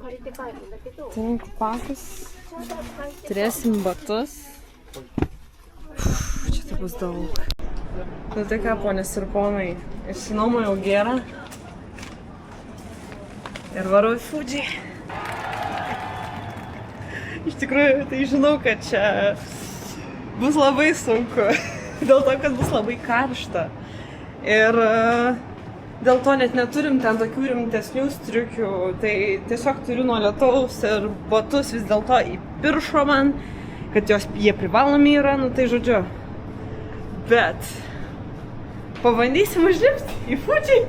Turim kupakus, turėsim batus. Čia tai bus daug. Nu tai ką, ponės ir ponai, išsinuomojau gėrą ir varau į Fuji. Iš tikrųjų, tai žinau, kad čia bus labai sunku, dėl to, kad bus labai karšta. Ir dėl to net neturim ten tokių rimtesnių striukių, tai tiesiog turiu nuo lietaus ir batus vis dėlto įpiršo man, kad jie privalomi yra, nu tai žodžiu. Bet pabandysim užlipti į Fuji.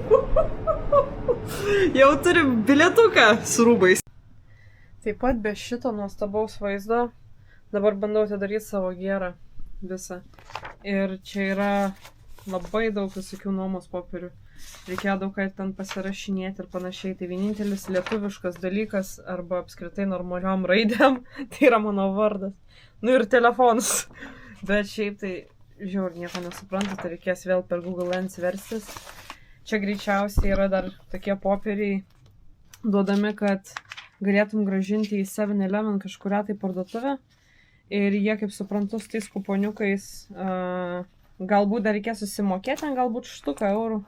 Jau turim bilietuką su rūbais. Taip pat be šito nuostabaus vaizdo dabar bandau atidaryti savo gėrą visą. Ir čia yra labai daug visokių nuomos popierių. Reikėjo daug ką ten pasirašinėti ir panašiai. Tai vienintelis lietuviškas dalykas arba apskritai normaliom raidėm, tai yra mano vardas. Nu ir telefonas. Bet šiaip tai žiūrėjau, nieko nesuprantu, tai reikės vėl per Google Lens verstis. Čia greičiausiai yra dar tokie popieriai duodami, kad galėtum gražinti į 7-Eleven kažkurią tai parduotuvę. Ir jie, kaip suprantu, su tais kuponiukais galbūt dar reikės susimokėti, ten galbūt štuką eurų.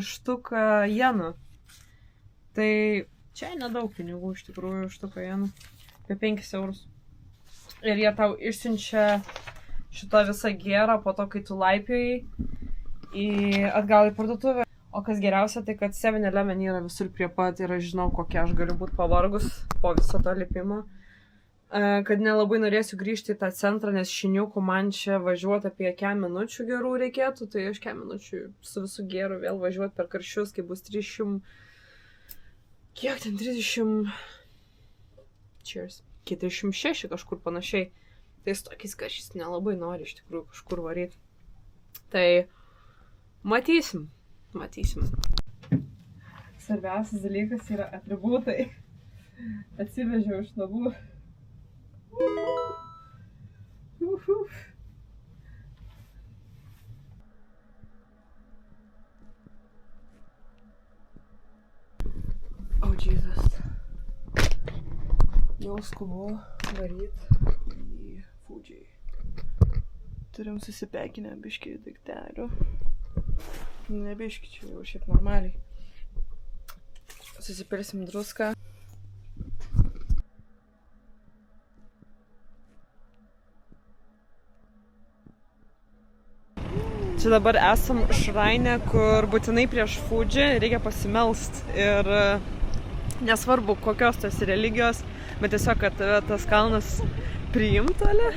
Štuką jenų. Tai čia nedaug pinigų iš tikrųjų, štuką jenų. Apie 5 eurus. Ir jie tau išsiunčia šitą visą gėrą po to, kai tu laipioji atgal į parduotuvę. O kas geriausia, tai kad 7-Eleven yra visur prie pat ir aš žinau, kokia aš galiu būti pavargus po viso to lipimo. Kad nelabai norėsiu grįžti į tą centrą, nes šiniukų man čia važiuoti apie 4 minučių gerų reikėtų, tai aš 4 minučių su visu gėru vėl važiuoti per karščius, kai bus 300... Kiek ten 30... Cheers. 406 kažkur panašiai. Tai su tokiais karščiais nelabai nori iš tikrųjų kažkur varyti. Tai matysim. Svarbiausias dalykas yra atributai. Atsivežiau iš namų. Oh, Jesus. Jau skubu varyt į Fuji. Turim susipekinę biškį daiktelių. Ne biškį, čia jau šiaip normaliai. Susipilsim druską. Čia dabar esam šraine, kur būtinai prieš Fuji reikia pasimelst. Ir nesvarbu, kokios tos religijos, bet tiesiog, kad tas kalnas priimtų, ale?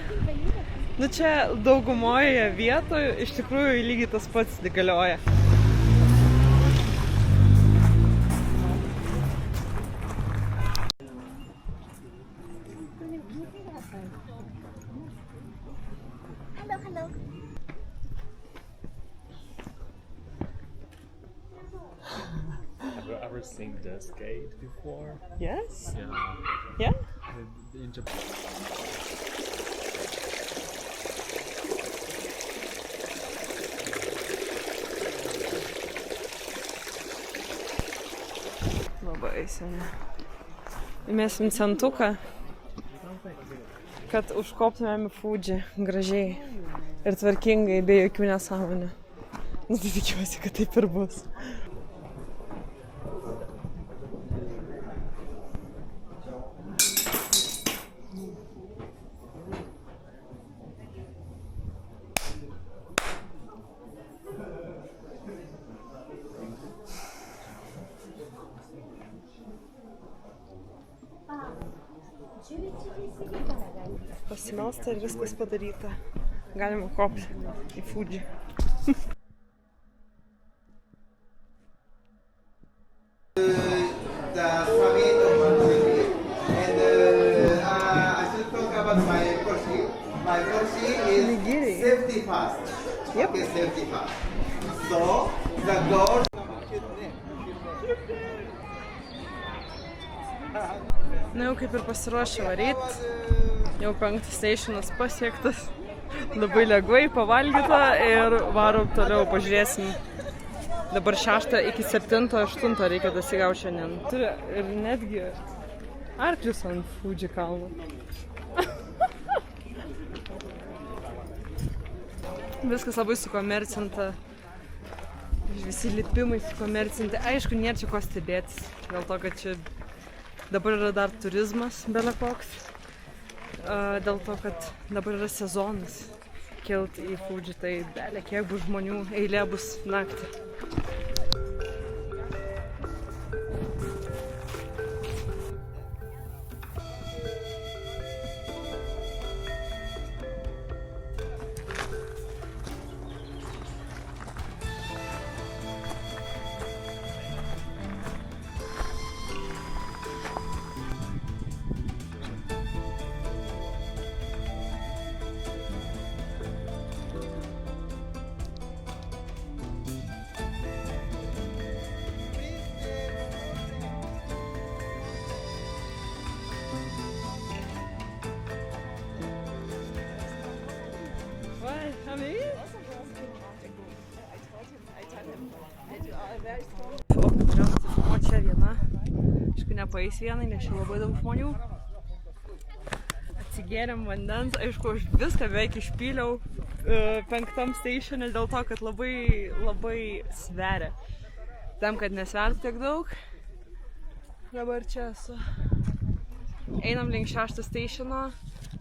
Nu čia daugumoje vietoje iš tikrųjų lygiai tas pats galioja. Hello. Have you ever seen this gate before? Yes? Yeah. Yeah? In Japan. Labai seniai. Įmėsim centuką, kad užkoptumėm į Fuji gražiai ir tvarkingai, be jokių nesąmonių. Nu tai tikiuosi, kad taip ir bus. Pasimelsta ir viskas padaryta. Galima kopti į Fuji. The summit of Fuji, and I should talk about my policy. My policy is safety first. Yep. Okay, safety first. So the goal. Na jau kaip ir pasiruošę varyt, jau 5 stationas pasiektas, labai lengvai pavalgyta ir varom toliau, pažiūrėsim Dabar 6 iki 7-8 reikia dasigauti šiandien. Turi ir netgi arklius ant Fuji kalno. Viskas labai sukomercinta. Visi lipimai sukomercinti. Aišku, nėra čia ko stebėtis. Dėl to, kad čia dabar yra dar turizmas bele koks. Dėl to, kad dabar yra sezonas kilti į Fuji, tai belė kiek bus žmonių, eilė bus naktį. O čia viena. Aišku, nepaeis vienai, nes čia labai daug žmonių. Atsigėrėm vandens. Aišku, aš viską beveik išpyliau 5 statione dėl to, kad labai sveria. Tam, kad nesvertų tiek daug. Dabar čia esu. Einam link 6 stationo.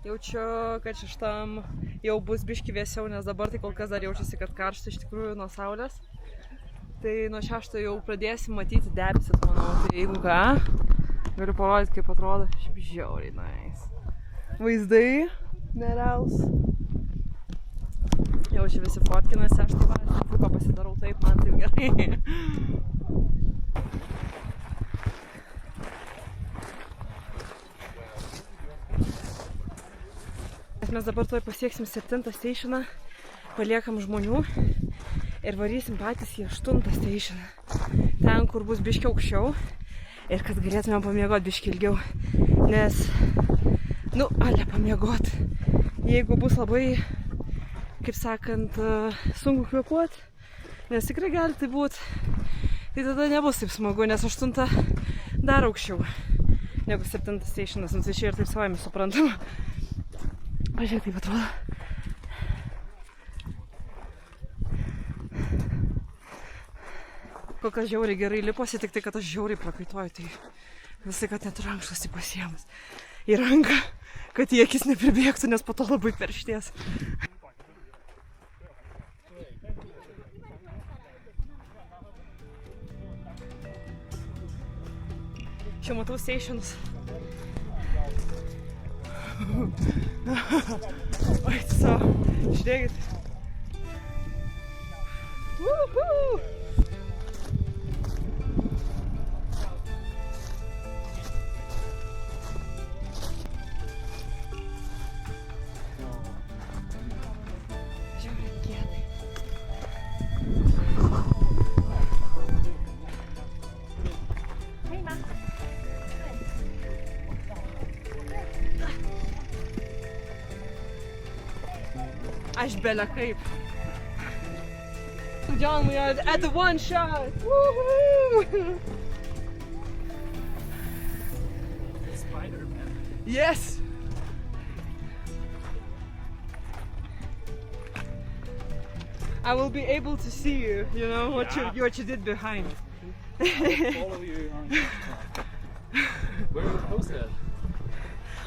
Jaučiu, kad 6 jau bus biški vėsiau, nes dabar tai kol kas dar jaučiasi, kad karšta iš tikrųjų nuo saulės. Tai nuo 6 jau pradėsim matyti debesis, manau. Tai jeigu ką, galiu parodyti, kaip atrodo. Šiaip žiauriai nice. Vaizdai nerealūs. Jau čia visi fotkinasi, aš taip pat pasidarau taip, man taip gerai. Mes dabar tuoj pasieksim 7 stationą, paliekam žmonių ir varysim patys į 8 stationą. Ten, kur bus biški aukščiau ir kad galėtume pamiegoti biški ilgiau. Nes, ale pamiegoti. Jeigu bus labai, kaip sakant, sunku kvėpuoti, nes tikrai gali tai būti, tai tada nebus taip smagu, nes 8 dar aukščiau negu 7 stationas, tai čia ir taip savai mes suprantama. Pažiūrėk, taip atrodo. Kol kas žiauriai gerai liposi, tik tai, kad aš žiauriai prakaituoju, tai visai, kad net rankšluostį pasiėmus į ranką, kad į akis nepribėgtų, nes po to labai peršties. Čia matau stationus. Oi, tiesiog, žiūrėkit. Aš bele kaip. John, we are at the one shot. Woohoo! Spider-Man. Yes. I will be able to see you. You know what you did behind. Follow you on where are you posted?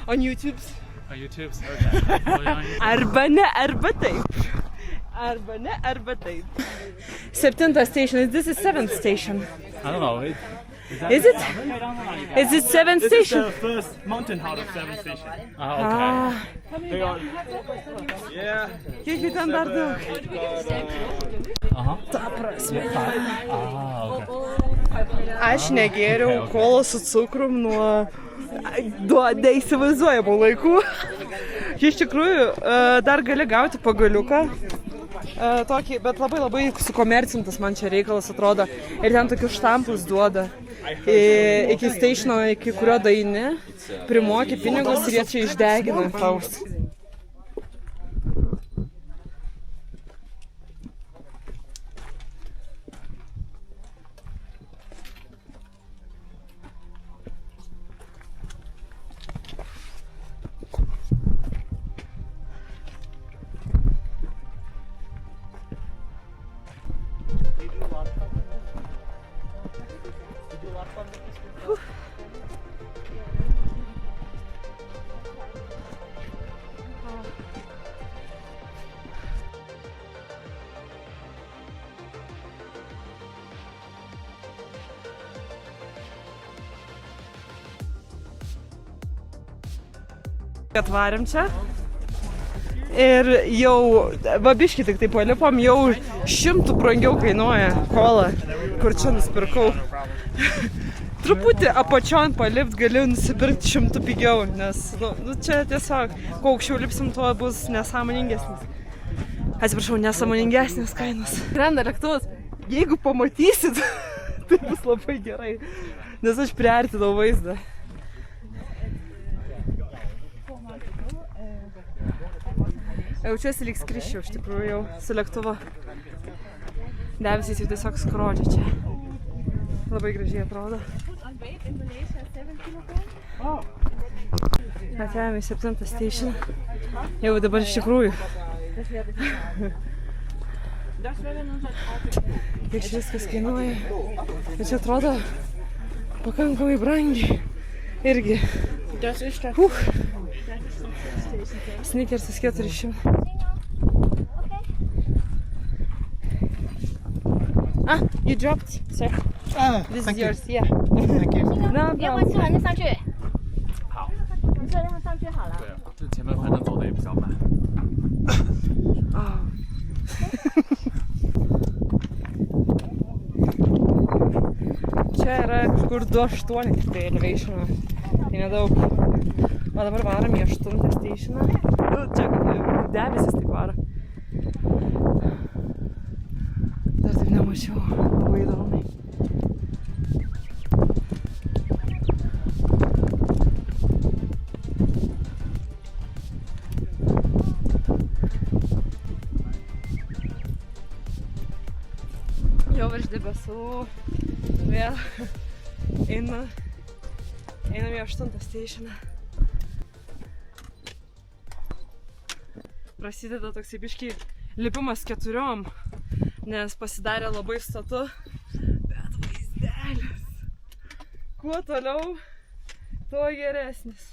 On YouTube's. On YouTube's. Okay. Arba ne, arba taip. Arba ne, arba taip. 7th station. This is 7th station. I don't know. Is it? Is it 7th station? This is the first mountain out of 7th station. Okay. Yeah. Kiek ten dar daug? Ta prasme. Okay. Aš negėriau kolos su cukrum nuo neįsivaizduojamų laikų. Iš tikrųjų, dar gali gauti pagaliuką. Tokį, bet labai sukomercintas man čia reikalas atrodo. Ir ten tokius štampus duoda. Iki stationo, iki kurio daini, primoki pinigus ir jie čia išdegina taus. Atvarėm čia. Ir jau, vabiški tik tai palipom, jau 100 brangiau kainuoja kola, kur čia nusipirkau. Truputį apačion palipt galiu nusipirkti 100 pigiau, nes nu, čia tiesiog, kuo aukščiau lipsim, tuo bus nesąmoningesnis. Atsiprašau, nesąmoningesnis kainos. Skrenda lėktuvas, jeigu pamatysit, tai bus labai gerai, nes aš priartinau vaizdą. Jaučiuosi lyg skriščiau, iš tikrųjų, jau su lėktuvo. Debesys jau tiesiog skrodžia čia. Labai gražiai atrodo. Atėjome į 7 station. Jau dabar iš tikrųjų. Kiek čia viskas kainuoja. Bet čia atrodo pakankamai brangiai. Irgi. Sneakersas 400. Ah, you dropped, sir. This is yours, yeah. Thank you. No 要不然吃完就上去。好。你就让它上去好了。对啊，这前面反正走的也比较慢。Ah. Čia yra kažkur 2.8 tik tai elevationą. Tai nedaug. O dabar varom į 8 stationą. Čia debesis taip varo. Dar taip nemačiau. Labai įdomiai. Jau virš debesų. Vėl einam į 8 stationą. Prasideda toksai biškį lipimas 4, nes pasidarė labai statu, bet vaizdelis. Kuo toliau, tuo geresnis.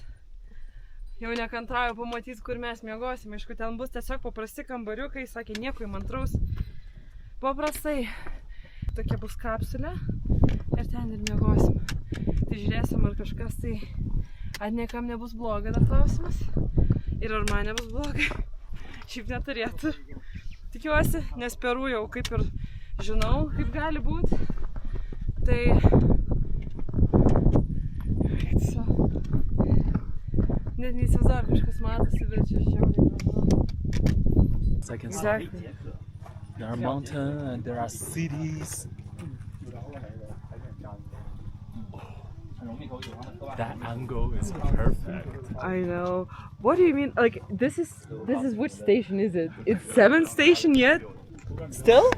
Jau nekantrauju pamatyti, kur mes miegosime. Aišku, ten bus tiesiog paprasti kambariukai, sakė, nieko įmantraus. Paprastai. Tokia bus kapsulė ir ten ir miegosim. Tai žiūrėsim, ar kažkas tai ar niekam nebus bloga, dar klausimas. Ir ar man nebus blogai. Šiaip neturėtų. Tikiuosi, nes Peru jau kaip ir žinau, kaip gali būti. Tai... Net neįsivaizduoju, kažkas matosi, bet čia žiauriai. Second Exactly. There are mountains and there are cities. That angle is perfect. I know. What do you mean? Like, this is which station is it? It's 7th station yet? Still?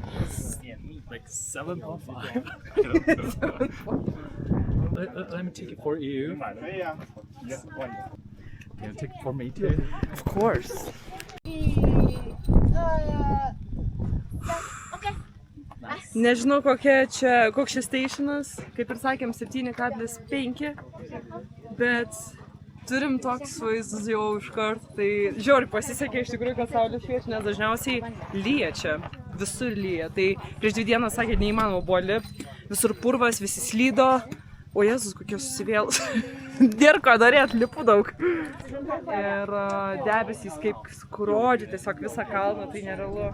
Like 7.5. I don't know. Let me take it for you. Can you take it for me too? Of course. Nežinau, koks šis stationas, kaip ir sakėm, 7,5, bet turim toks vaizdus jau iš karto. Tai žiauriai pasisekė iš tikrųjų, kad saulė šviečia, nes dažniausiai lyja čia, visur lyja. Tai prieš 2 dienas sakė, neįmanoma buvo lipti, visur purvas, visi slydo. O Jėzus, kokie susivėlus. Dėr ko darėt, lipu daug. Ir debesys kaip skrodžia tiesiog visą kalną, tai nerealu.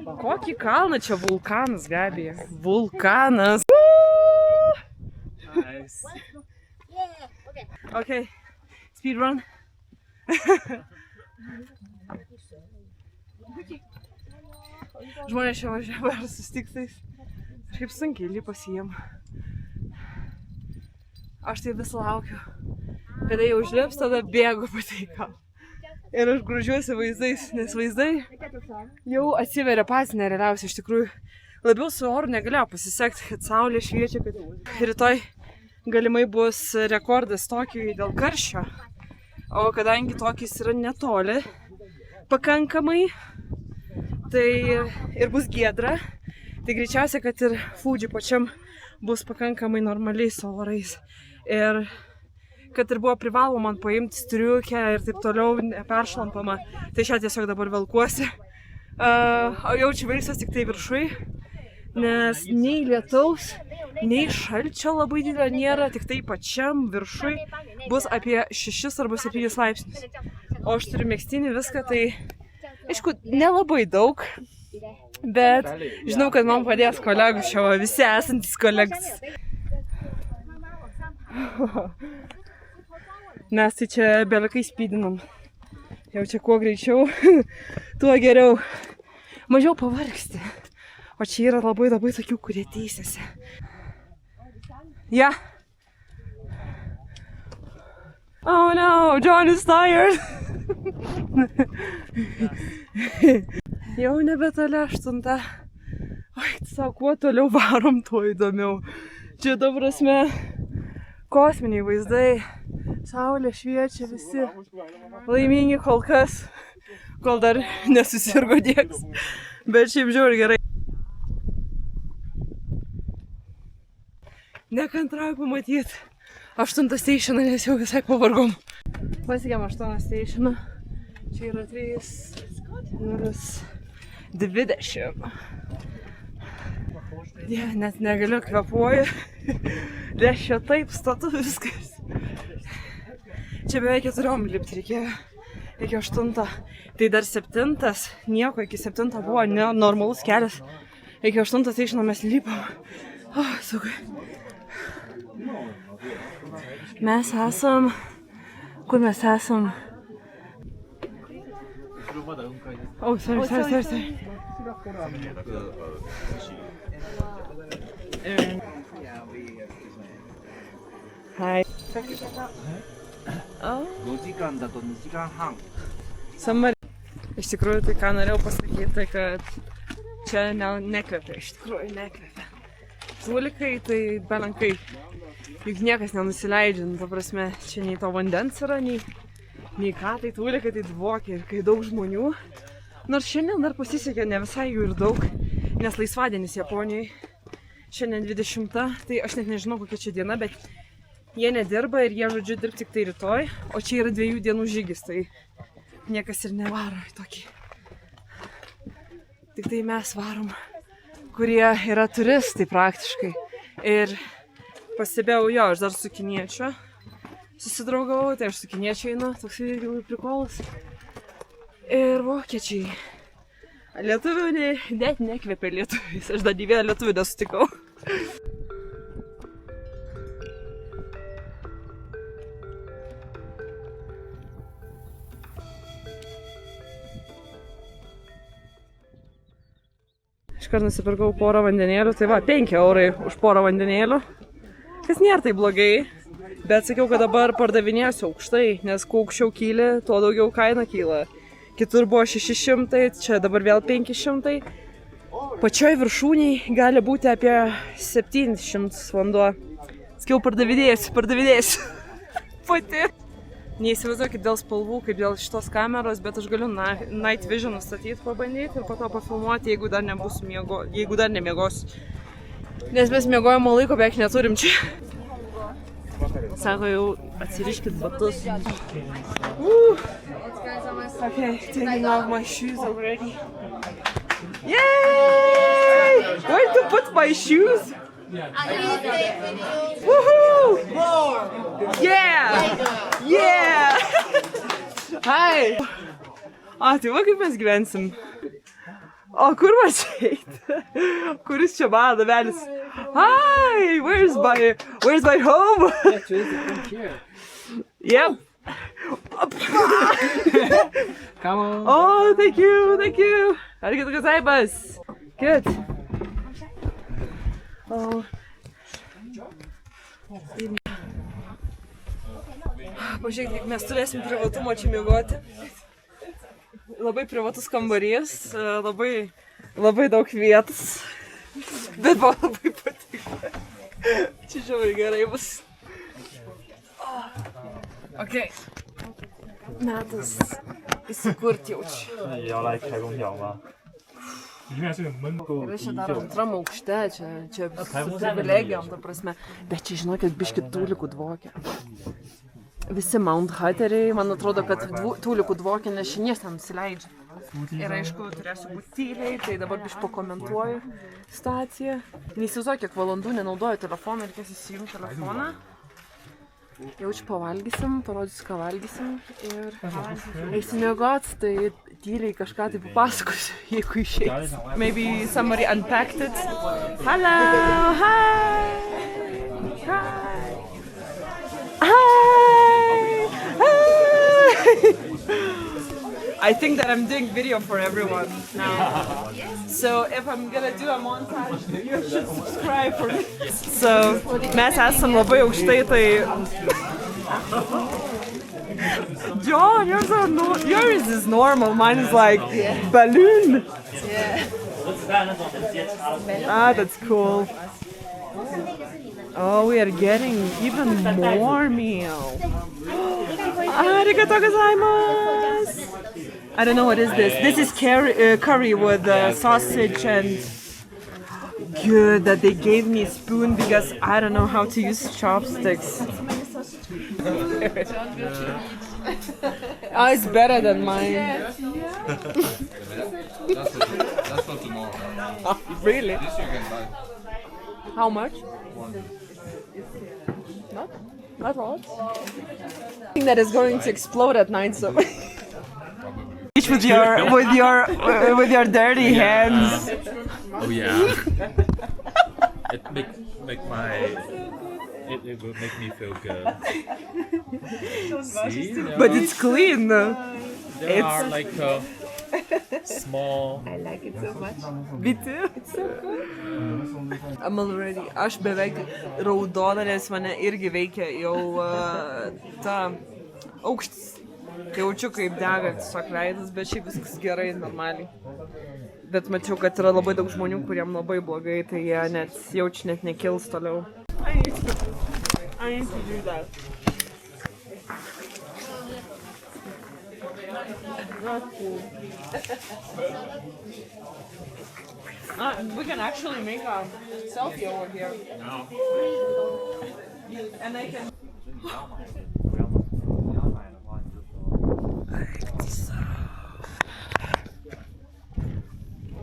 Kokį kalną čia? Vulkanas, Gabija. Vulkanas. Nice. Okay, speedrun. Žmonės čia važiavo ir sustiktais. Kažkaip sunkiai lipas jiem. Aš tai vis laukiu. Kada jau užlips, tada bėgu pateikau. Ir aš gružiuosi vaizdais, nes vaizdai jau atsiveria pats nerealiausiai iš tikrųjų. Labiau su oru negalėjo pasisekti, kad saulė šviečia, kad rytoj galimai bus rekordas Tokijuje dėl karščio. O kadangi Tokijas yra netoli pakankamai, tai ir bus giedra, tai greičiausiai, kad ir Fuji pačiam bus pakankamai normaliais orais. Ir kad ir buvo privaloma man paimti striukę ir taip toliau neperšlampama, tai šią tiesiog dabar velkuosi. O jaučiu vilksiuos tik tai viršui, nes nei lietaus, nei šalčio labai didelio nėra, tik tai pačiam viršui bus apie 6 arba 7 laipsnius. O aš turiu megztinį viską, tai aišku, nelabai daug, bet žinau, kad man padės kolegų šio, visi esantis kolegos. Mes tai čia belekai spydinam. Jau čia kuo greičiau, tuo geriau. Mažiau pavargsti. O čia yra labai tokių, kurie teisėsi. Yeah. Oh no, John is tired. Jau nebetoli 8. Oi, sako, kuo toliau varom, tuo įdomiau. Čia, ta prasme, kosminiai vaizdai. Saulė šviečia, visi laimingi kol kas, kol dar nesusirgo niekas. Bet šiaip žiauriai gerai. Nekantrauju pamatyti 8 stationą, nes jau visai pavargom. Pasiekėm 8 stationą. Čia yra 3:20. Ja, net negaliu kvėpuoju. Nes čia taip statu viskas. Čia beveik 4 lipti reikėjo. Iki 8. Tai dar 7. Nieko, iki 7 buvo normalus kelias. Iki 8 stationo mes lipam. Saugai. Mes esam... Kur mes esam? Oh, sorry. Hi. Iš tikrųjų, tai ką norėjau pasakyti, tai kad čia nekvepia, iš tikrųjų nekvepia. Tūlikai tai belenkai, juk niekas nenusileidžia, ta prasme, čia nei to vandens yra, nei ką, tai tūlikai tai dvokia ir kai daug žmonių. Nors šiandien dar pasisekė ne visai jų ir daug, nes laisvadienis Japonijoje, šiandien 20, tai aš net nežinau kokia čia diena, bet jie nedirba ir jie žodžiu dirbs tik tai rytoj, o čia yra 2 dienų žygis, tai niekas ir nevaro į tokį. Tik tai mes varom, kurie yra turistai praktiškai. Ir pastebėjau jo, aš dar su kiniečiu susidraugavau, tai aš su kiniečiu einu, toks irgi prikolas. Ir vokiečiai. Lietuvių net nekvepia lietuviais, aš dar nė vieną lietuvių nesutikau. Iškart nusipirkau porą vandenėlių, tai va, 5 eurai už porą vandenėlių. Kas nėra tai blogai, bet sakiau, kad dabar pardavinėsiu aukštai, nes kuo aukščiau kyli, tuo daugiau kaina kyla. Kitur buvo 600, čia dabar vėl 500. Pačioj viršūniai gali būti apie 700 vanduo. Sakiau, pardavinėsiu. Pati. Neįsivaizduokit dėl spalvų, kaip dėl šitos kameros, bet aš galiu Night Vision nustatyti, pabandyti ir po to pafilmuoti, jeigu dar nemiegosiu. Nes mes miegojimo laiko beveik neturim čia. Sako, jau atsiriškit batus. Okay, taking off my shoes already. Yay! Where to put my shoes? Woohoo! Yeah! Yeah! Hi! Tai va kaip mes gyvensim. O kur mes eiti? Kuris čia mano namelis? Hi! Where's my home? Yep. Come on. Oh, thank you. Arigatou gozaimasu. Good. Oh. Pažiūrėk, mes turėsim privatumą čia miegoti. Labai privatus kambarys, labai daug vietos. Bet man labai patiko. Čia žiauriai gerai bus. Okay. Metas įsikurti jau čia. Ir aš čia dar antram aukšte, čia su privilegijom, ta prasme. Bet čia žinokit, biškit tūlikų dvokia. Visi Mount Hatteriai, man atrodo, kad tūlikų dvokia, nes čia nieks nenusileidžia. Ir aišku, turėsiu būti tyliai, tai dabar biškai pakomentuoju situaciją. Neįsivaizduoju, kiek valandų nenaudoju telefoną, reikės įsijungti telefoną. Jaučiu pavalgysim, parodysiu, ką valgysim ir eisiu miegot, tai tyliai kažką tai papasakosiu, jeigu išeis. Maybe somebody unpacked it. Hello! Hi! Hi! Hi! Hi! I think that I'm doing video for everyone now. So if I'm gonna do a montage, you should subscribe for me. So mes esam labai aukštai, tai... John, yours is normal, mine is like balloon. Ah, that's cool. Oh, we are getting even more meal. Arigatou gozaimasu. I don't know what is this. This is curry with sausage and good that they gave me a spoon because I don't know how to use chopsticks. Oh, it's better than mine. That's not tomorrow. Really? This you can buy. How much? Not a lot. I think that is going to explode at night, so. Each with your dirty hands. Oh yeah. It will make me feel good. See? But it's clean. There are like small. I like it so much. Me too. It's so good. I'm already. Aš beveik raudona, nes mane irgi veikia jau ta aukštis. Jaučiu kaip dega tiesiog veidas, bet šiaip viskas gerai, normaliai. Bet mačiau, kad yra labai daug žmonių, kuriem labai blogai, tai jie net jaučiu net nekils toliau. I need to do that. Not cool. We can actually make a selfie over here. No. And I can...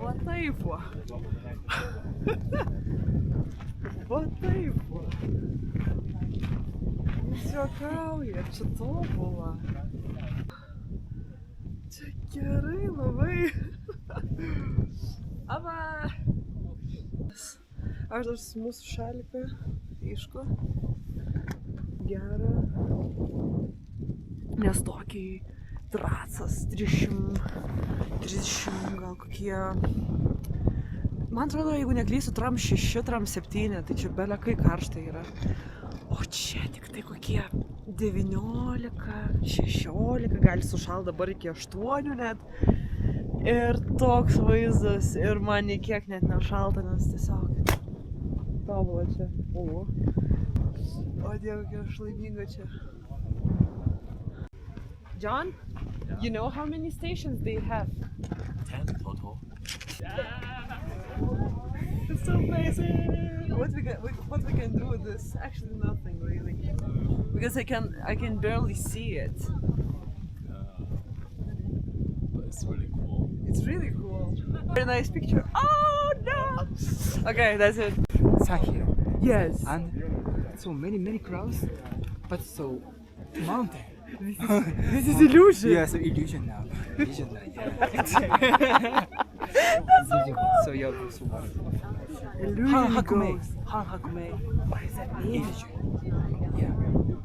Va taip va. Va taip va. Jis juokauja, čia tobula. Čia gerai labai. Ava. Aš dar su mūsų šaliką, aišku. Gerą. Nes tokiai tracas 30 gal kokie. Man atrodo, jeigu neklysiu, tram 6, tram 7, tai čia belekai karšta yra. O čia tik tai kokie 19, 16, gali sušalt dabar iki 8 net. Ir toks vaizdas, ir man nei kiek net nešalta, nes tiesiog tobula čia. O Dieve, kiek aš laiminga čia. John, you know how many stations they have? 10 total. It's so amazing. What we can do with this? Actually, nothing really, because I can barely see it. But it's really cool. It's really cool. Very nice picture. Oh no! Okay, that's it. Sakura. Yes. And so many crowds, but so mountain. This is illusion. Yeah, so illusion now. Illusion now, yeah. That's so cool. So yeah, so wonderful. Illusion Han Hakume. goes. Han Hakume. What does that mean? Illusion. Yeah.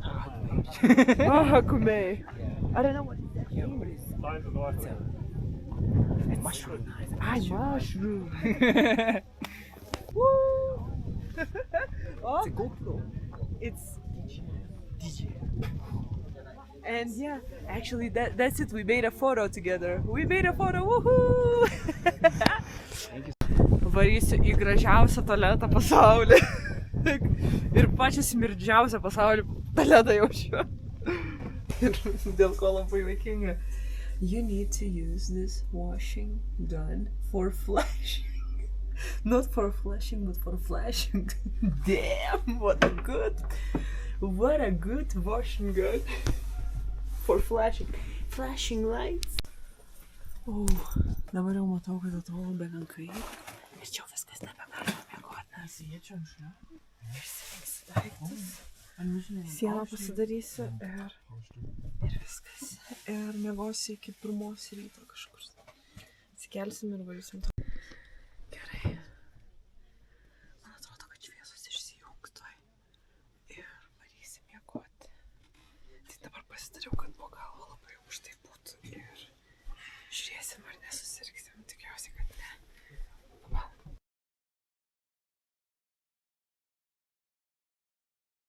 Han Hakume. Oh, Hakume. I don't know what that Yeah, means. what is Find the left it? It's mushroom. Mushroom. Woo! Oh, It's a GoPro. it's DJ. and yeah, actually that's it. We made a photo together. We made a photo. Woohoo! Varysiu į gražiausią tualetą pasaulyje. Ir pačią smirdžiausią pasaulyje tualetą jaučiu. Ir dėl ko labai juokinga. You need to use this washing gun for flashing. Not for flashing, but for flashing. Damn, what a good washing gun. For flashing. Flashing lights. Dabar jau matau, kad atrodo belenkai. Ir čia jau viskas nebegalima mėgoti, nes išsirinksi daiktus. Sieną pasidarysi ir viskas. Ir mėgosi iki 1 ryto kažkur. Atsikelsim ir varysim to. Gerai. Man atrodo, kad šviesos išsijungtoj. Ir varysim mėgoti. Tai dabar pasidariau, kad po galvo labai aukštai būtų. Ir žiūrėsim, ar nesusirgsim. Tikriausiai, kad ne.